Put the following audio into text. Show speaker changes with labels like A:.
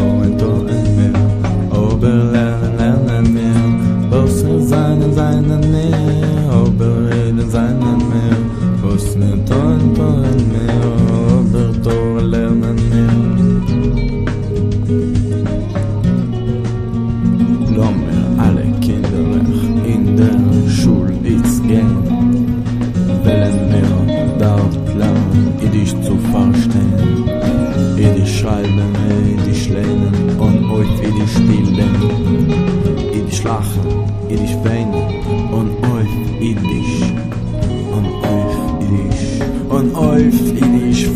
A: in mir. Oberlernen, lernen wir, was wir seinen mehr. Oberreden, seinen mehr, was wir tun mehr. Obertor, lernen mehr. Lass mir alle Kinder in der Schule jetzt gehen. Wollen wir dort lernen, Jiddisch zu verstehen. Jiddisch schreiben, Jiddisch lernen und auf Jiddisch spielen. Jiddisch lachen, Jiddisch weinen und auf Jiddisch. Und auf Jiddisch. Und auf Jiddisch